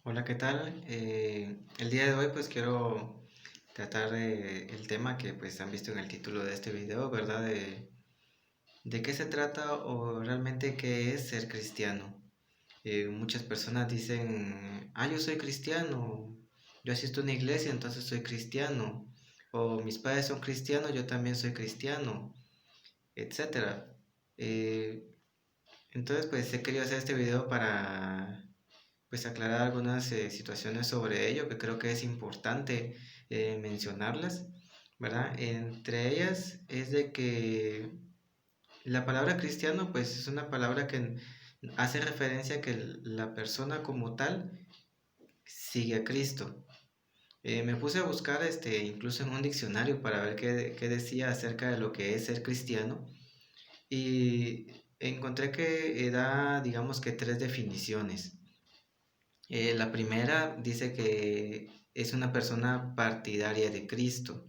Hola, ¿qué tal? El día de hoy pues quiero tratar el tema que pues han visto en el título de este video, ¿verdad? De qué se trata o realmente qué es ser cristiano. Muchas personas dicen, yo soy cristiano, yo asisto a una iglesia, entonces soy cristiano, o mis padres son cristianos, yo también soy cristiano, etcétera. Eh, entonces pues he querido hacer este video para pues aclarar algunas situaciones sobre ello que creo que es importante mencionarlas, ¿verdad? Entre ellas es de que la palabra cristiano pues es una palabra que hace referencia a que la persona como tal sigue a Cristo. Me puse a buscar incluso en un diccionario para ver qué decía acerca de lo que es ser cristiano y encontré que da digamos que tres definiciones. La primera dice que es una persona partidaria de Cristo.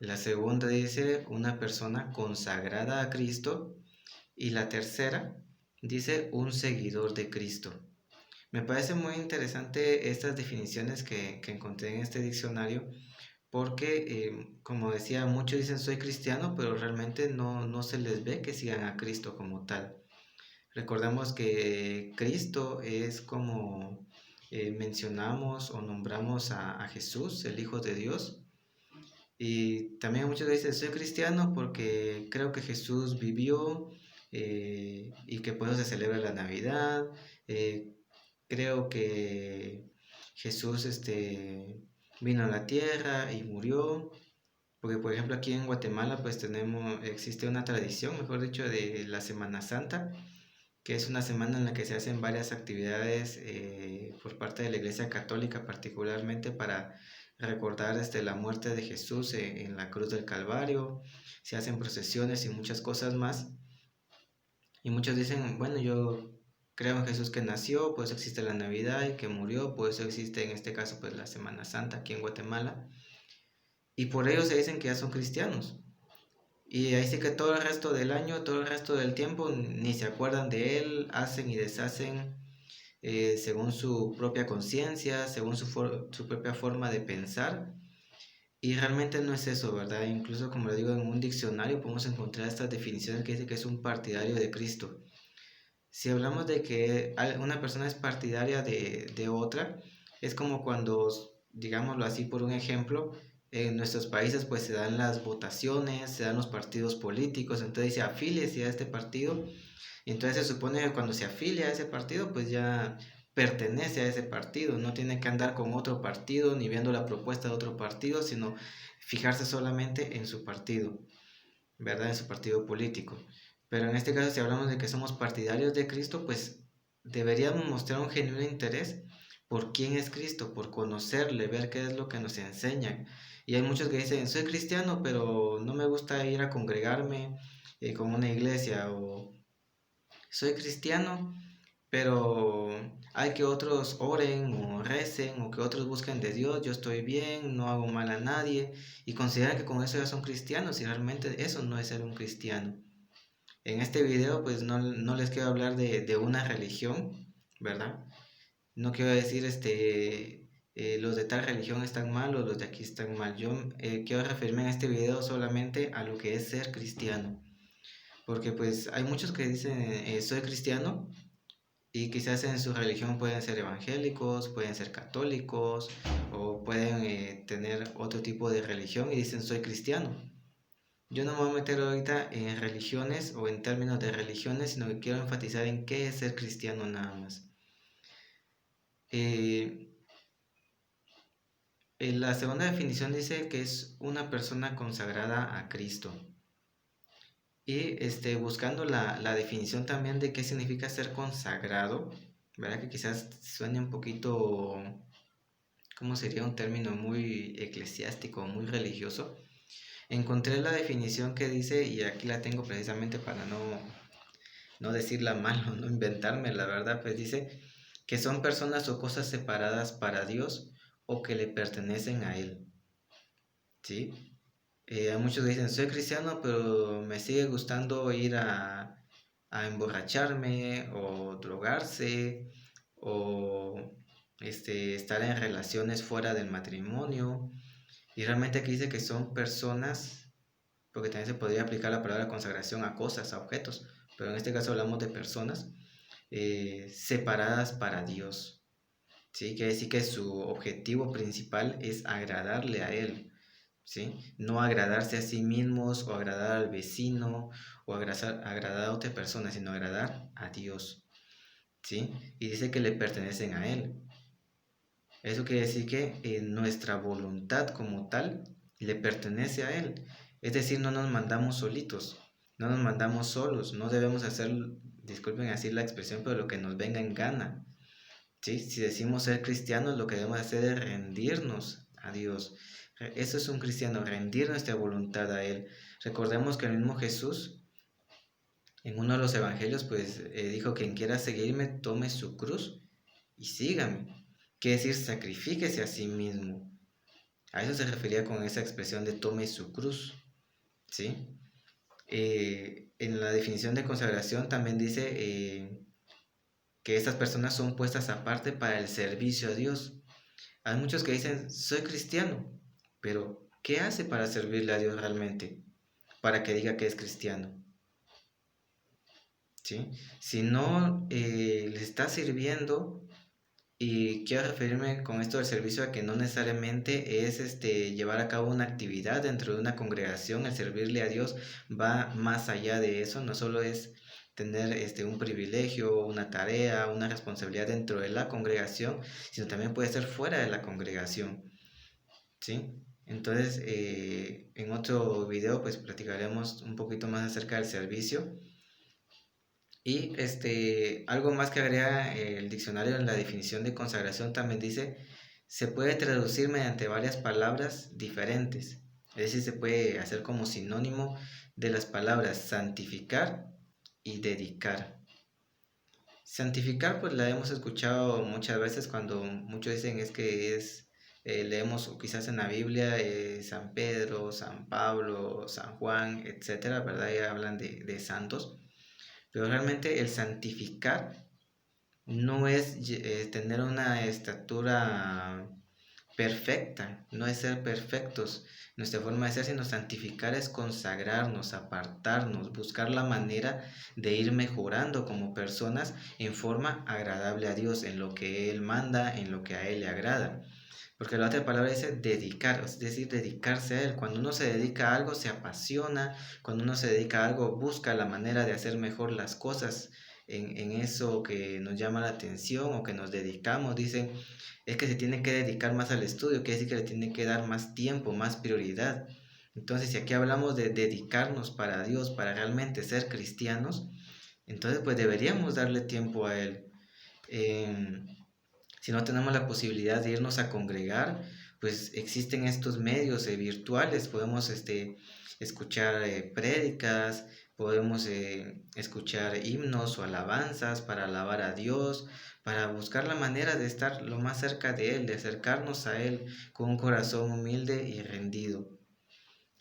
La segunda dice una persona consagrada a Cristo. Y la tercera dice un seguidor de Cristo. Me parece muy interesante estas definiciones que encontré en este diccionario porque, como decía, muchos dicen soy cristiano, pero realmente no se les ve que sigan a Cristo como tal. Recordemos que Cristo es como mencionamos o nombramos a Jesús, el Hijo de Dios. Y también muchos dicen, soy cristiano porque creo que Jesús vivió y que por eso se celebra la Navidad. eh, Creo que Jesús vino a la tierra y murió. Porque por ejemplo aquí en Guatemala pues existe una tradición, mejor dicho, de la Semana Santa, que es una semana en la que se hacen varias actividades por parte de la Iglesia Católica, particularmente para recordar la muerte de Jesús en la cruz del Calvario. Se hacen procesiones y muchas cosas más. Y muchos dicen, bueno, yo creo en Jesús que nació, pues existe la Navidad, y que murió, pues existe en este caso pues la Semana Santa aquí en Guatemala. Y por ello se dicen que ya son cristianos. Y ahí sí que todo el resto del año, todo el resto del tiempo, ni se acuerdan de él, hacen y deshacen según su propia conciencia, según su propia forma de pensar. Y realmente no es eso, ¿verdad? Incluso como le digo, en un diccionario podemos encontrar estas definiciones que dice que es un partidario de Cristo. Si hablamos de que una persona es partidaria de otra, es como cuando, digámoslo así por un ejemplo, en nuestros países pues se dan las votaciones, se dan los partidos políticos, entonces dice afíliese a este partido y entonces se supone que cuando se afilia a ese partido, pues ya pertenece a ese partido, no tiene que andar con otro partido ni viendo la propuesta de otro partido, sino fijarse solamente en su partido, ¿verdad? En su partido político. Pero en este caso, si hablamos de que somos partidarios de Cristo, pues deberíamos mostrar un genuino interés por quién es Cristo, por conocerle, ver qué es lo que nos enseñan. Y hay muchos que dicen, soy cristiano, pero no me gusta ir a congregarme con una iglesia, o soy cristiano, pero hay que otros oren o recen o que otros busquen de Dios, yo estoy bien, no hago mal a nadie y consideran que con eso ya son cristianos y realmente eso no es ser un cristiano. En este video pues no les quiero hablar de una religión, ¿verdad? No quiero decir los de tal religión están mal o los de aquí están mal. Yo quiero referirme en este video solamente a lo que es ser cristiano. Porque pues hay muchos que dicen soy cristiano y quizás en su religión pueden ser evangélicos, pueden ser católicos o pueden tener otro tipo de religión y dicen soy cristiano. Yo no me voy a meter ahorita en religiones o en términos de religiones, sino que quiero enfatizar en qué es ser cristiano nada más. Eh, la segunda definición dice que es una persona consagrada a Cristo. Y buscando la definición también de qué significa ser consagrado, ¿verdad? Que quizás suene un poquito, ¿cómo sería un término muy eclesiástico, muy religioso? Encontré la definición que dice, y aquí la tengo precisamente para no decirla mal o no inventarme, la verdad, pues dice que son personas o cosas separadas para Dios o que le pertenecen a Él, ¿sí? A muchos dicen, soy cristiano, pero me sigue gustando ir a emborracharme o drogarse o estar en relaciones fuera del matrimonio. Y realmente aquí dice que son personas, porque también se podría aplicar la palabra consagración a cosas, a objetos, pero en este caso hablamos de personas separadas para Dios. ¿Sí? Quiere decir que su objetivo principal es agradarle a Él. ¿Sí? No agradarse a sí mismos o agradar al vecino o agradar a otra persona, sino agradar a Dios. ¿Sí? Y dice que le pertenecen a Él. Eso quiere decir que nuestra voluntad como tal le pertenece a Él. Es decir, no nos mandamos solitos, no nos mandamos solos, no debemos hacer, disculpen así la expresión, pero lo que nos venga en gana. ¿Sí? Si decimos ser cristianos, lo que debemos hacer es rendirnos a Dios. Eso es un cristiano, rendir nuestra voluntad a Él. Recordemos que el mismo Jesús, en uno de los evangelios, pues dijo: quien quiera seguirme, tome su cruz y sígame. Quiere decir, sacrifíquese a sí mismo. A eso se refería con esa expresión de tome su cruz. ¿Sí? En la definición de consagración también dice que estas personas son puestas aparte para el servicio a Dios. Hay muchos que dicen: soy cristiano, pero ¿qué hace para servirle a Dios realmente? Para que diga que es cristiano. ¿Sí? Si no le está sirviendo. Y quiero referirme con esto del servicio a que no necesariamente es llevar a cabo una actividad dentro de una congregación. El servirle a Dios va más allá de eso, no solo es tener un privilegio, una tarea, una responsabilidad dentro de la congregación, sino también puede ser fuera de la congregación, ¿sí? Entonces, en otro video pues platicaremos un poquito más acerca del servicio. Y algo más que agrega el diccionario en la definición de consagración también dice: se puede traducir mediante varias palabras diferentes. Es decir, se puede hacer como sinónimo de las palabras santificar y dedicar. Santificar, pues la hemos escuchado muchas veces cuando muchos dicen es que leemos quizás en la Biblia San Pedro, San Pablo, San Juan, etcétera, ¿verdad? Ya hablan de santos. Pero realmente el santificar no es tener una estatura perfecta, no es ser perfectos. Nuestra forma de ser, sino santificar es consagrarnos, apartarnos, buscar la manera de ir mejorando como personas en forma agradable a Dios, en lo que Él manda, en lo que a Él le agrada. Porque la otra palabra dice dedicar, es decir, dedicarse a Él. Cuando uno se dedica a algo, se apasiona. Cuando uno se dedica a algo, busca la manera de hacer mejor las cosas en eso que nos llama la atención o que nos dedicamos. Dicen, es que se tiene que dedicar más al estudio, quiere decir que le tiene que dar más tiempo, más prioridad. Entonces, si aquí hablamos de dedicarnos para Dios, para realmente ser cristianos, entonces pues deberíamos darle tiempo a Él. Si no tenemos la posibilidad de irnos a congregar, pues existen estos medios virtuales. Podemos escuchar prédicas, podemos escuchar himnos o alabanzas para alabar a Dios, para buscar la manera de estar lo más cerca de Él, de acercarnos a Él con un corazón humilde y rendido.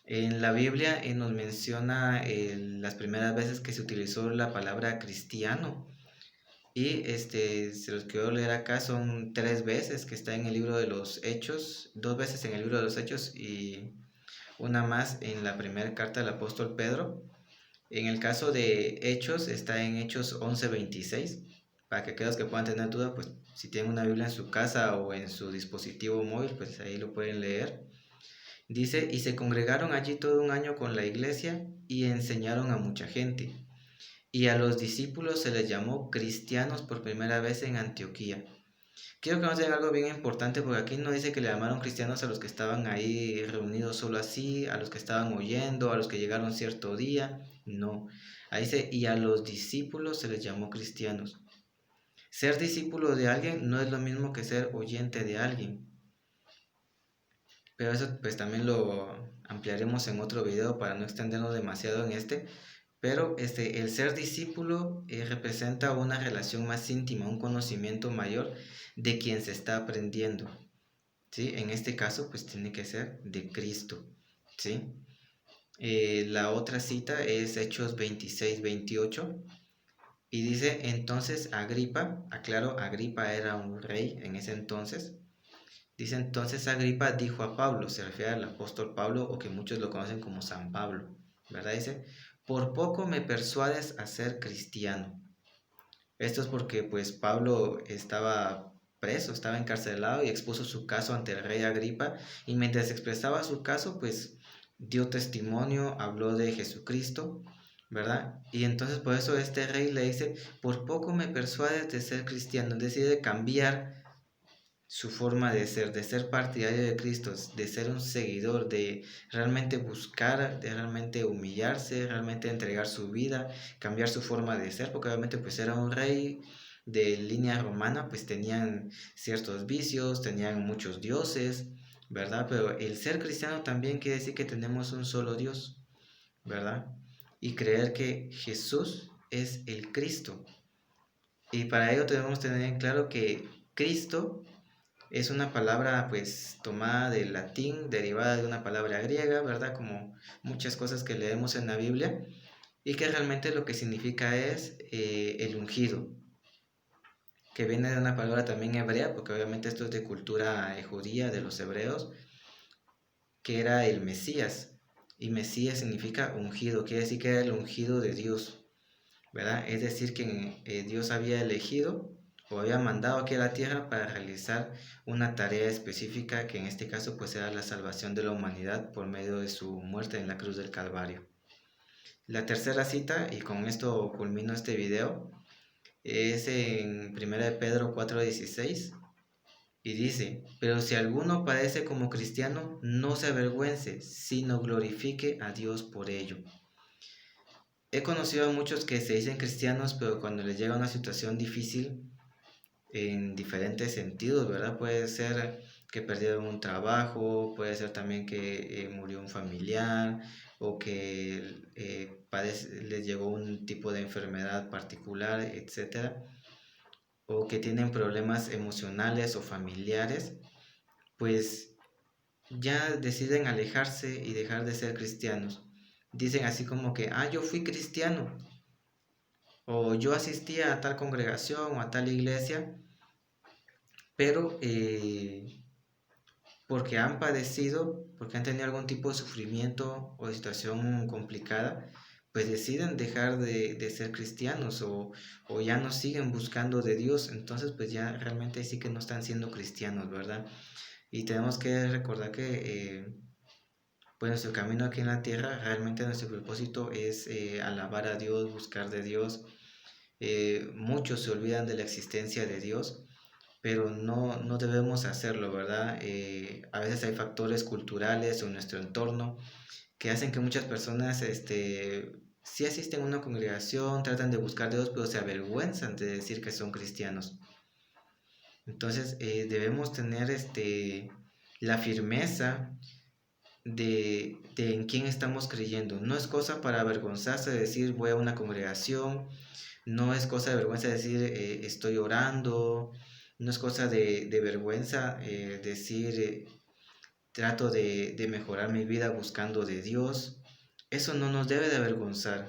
En la Biblia nos menciona las primeras veces que se utilizó la palabra cristiano. Y se los quiero leer acá, son 3 veces que está en el libro de los Hechos, 2 veces en el libro de los Hechos y una más en la primera carta del apóstol Pedro. En el caso de Hechos está en Hechos 11:26, para que aquellos que puedan tener duda, pues si tienen una Biblia en su casa o en su dispositivo móvil, pues ahí lo pueden leer. Dice: y se congregaron allí todo un año con la iglesia y enseñaron a mucha gente. Y a los discípulos se les llamó cristianos por primera vez en Antioquía. Quiero que noten algo bien importante, porque aquí no dice que le llamaron cristianos a los que estaban ahí reunidos solo así, a los que estaban oyendo, a los que llegaron cierto día. No. Ahí dice: y a los discípulos se les llamó cristianos. Ser discípulo de alguien no es lo mismo que ser oyente de alguien. Pero eso pues también lo ampliaremos en otro video para no extendernos demasiado en este. Pero el ser discípulo representa una relación más íntima, un conocimiento mayor de quien se está aprendiendo, ¿sí? En este caso, pues tiene que ser de Cristo, ¿sí? La otra cita es Hechos 26:28. Y dice, entonces Agripa, aclaro, Agripa era un rey en ese entonces. Dice, entonces Agripa dijo a Pablo, se refiere al apóstol Pablo, o que muchos lo conocen como San Pablo, ¿verdad? Dice, por poco me persuades a ser cristiano. Esto es porque pues Pablo estaba preso, estaba encarcelado y expuso su caso ante el rey Agripa, y mientras expresaba su caso pues dio testimonio, habló de Jesucristo, ¿verdad? Y entonces por eso este rey le dice, por poco me persuades de ser cristiano, decide cambiar su forma de ser partidario de Cristo, de ser un seguidor, de realmente buscar, de realmente humillarse, realmente entregar su vida, cambiar su forma de ser, porque obviamente pues era un rey de línea romana, pues tenían ciertos vicios, tenían muchos dioses, ¿verdad? Pero el ser cristiano también quiere decir que tenemos un solo Dios, ¿verdad? Y creer que Jesús es el Cristo. Y para ello debemos tener en claro que Cristo es una palabra pues tomada del latín, derivada de una palabra griega, ¿verdad? Como muchas cosas que leemos en la Biblia, y que realmente lo que significa es el ungido, que viene de una palabra también hebrea, porque obviamente esto es de cultura judía, de los hebreos, que era el Mesías, y Mesías significa ungido, quiere decir que era el ungido de Dios, ¿verdad? Es decir, que Dios había elegido o había mandado aquí a la tierra para realizar una tarea específica, que en este caso pues era la salvación de la humanidad por medio de su muerte en la cruz del Calvario. La tercera cita, y con esto culmino este video, es en 1 de Pedro 4:16, y dice, pero si alguno padece como cristiano, no se avergüence, sino glorifique a Dios por ello. He conocido a muchos que se dicen cristianos, pero cuando les llega una situación difícil, en diferentes sentidos, ¿verdad? Puede ser que perdieron un trabajo, puede ser también que murió un familiar, o que les llegó un tipo de enfermedad particular, etcétera, o que tienen problemas emocionales o familiares, pues ya deciden alejarse y dejar de ser cristianos. Dicen así como que, yo fui cristiano, o yo asistía a tal congregación o a tal iglesia, pero porque han padecido, porque han tenido algún tipo de sufrimiento o de situación complicada, pues deciden dejar de ser cristianos, o ya no siguen buscando de Dios. Entonces pues ya realmente sí que no están siendo cristianos, ¿verdad? Y tenemos que recordar que pues nuestro camino aquí en la tierra, realmente nuestro propósito es alabar a Dios, buscar de Dios. Muchos se olvidan de la existencia de Dios, pero no debemos hacerlo, ¿verdad? A veces hay factores culturales o en nuestro entorno que hacen que muchas personas sí asisten a una congregación, tratan de buscar a Dios, pero se avergüenzan de decir que son cristianos. Entonces debemos tener la firmeza de en quién estamos creyendo. No es cosa para avergonzarse de decir voy a una congregación, no es cosa de vergüenza decir estoy orando, no es cosa de vergüenza decir trato de mejorar mi vida buscando de Dios. Eso no nos debe de avergonzar,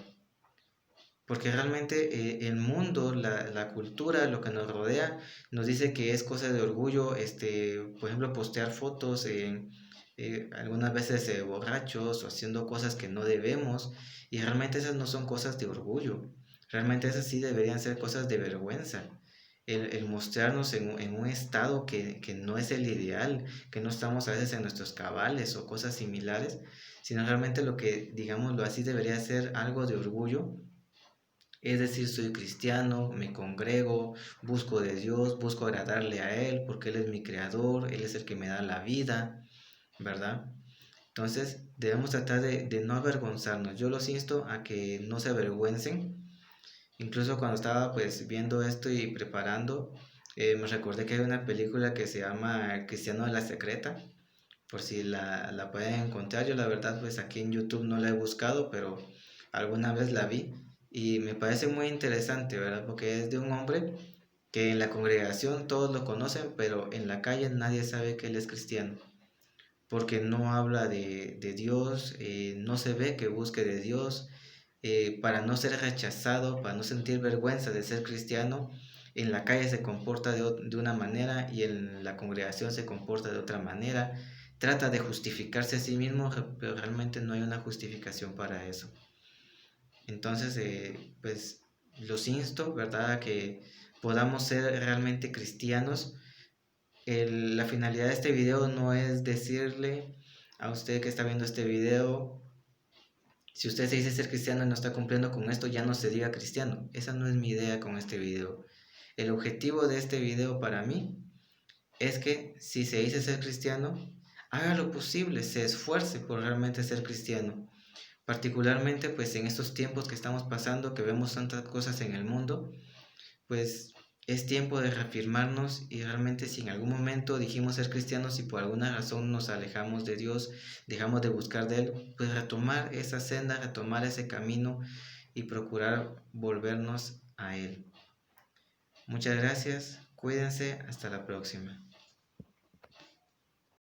porque realmente el mundo, la cultura, lo que nos rodea, nos dice que es cosa de orgullo, por ejemplo, postear fotos algunas veces borrachos o haciendo cosas que no debemos, y realmente esas no son cosas de orgullo, realmente esas sí deberían ser cosas de vergüenza. El mostrarnos en un estado que no es el ideal, que no estamos a veces en nuestros cabales o cosas similares, sino realmente lo que, digámoslo así, debería ser algo de orgullo. Es decir, soy cristiano, me congrego, busco de Dios, busco agradarle a Él, porque Él es mi creador, Él es el que me da la vida, ¿verdad? Entonces debemos tratar de no avergonzarnos. Yo los insto a que no se avergüencen. Incluso cuando estaba pues viendo esto y preparando, me recordé que hay una película que se llama El Cristiano de la Secreta, por si la pueden encontrar. Yo la verdad pues aquí en YouTube no la he buscado, pero alguna vez la vi y me parece muy interesante, ¿verdad? Porque es de un hombre que en la congregación todos lo conocen, pero en la calle nadie sabe que él es cristiano, porque no habla de Dios, no se ve que busque de Dios, para no ser rechazado, para no sentir vergüenza de ser cristiano, en la calle se comporta de una manera y en la congregación se comporta de otra manera. Trata de justificarse a sí mismo, pero realmente no hay una justificación para eso. Entonces, pues los insto, ¿verdad?, a que podamos ser realmente cristianos. La finalidad de este video no es decirle a usted que está viendo este video, si usted se dice ser cristiano y no está cumpliendo con esto, ya no se diga cristiano. Esa no es mi idea con este video. El objetivo de este video para mí es que si se dice ser cristiano, haga lo posible, se esfuerce por realmente ser cristiano. Particularmente pues en estos tiempos que estamos pasando, que vemos tantas cosas en el mundo, pues es tiempo de reafirmarnos y realmente si en algún momento dijimos ser cristianos y por alguna razón nos alejamos de Dios, dejamos de buscar de Él, pues retomar esa senda, retomar ese camino y procurar volvernos a Él. Muchas gracias, cuídense, hasta la próxima.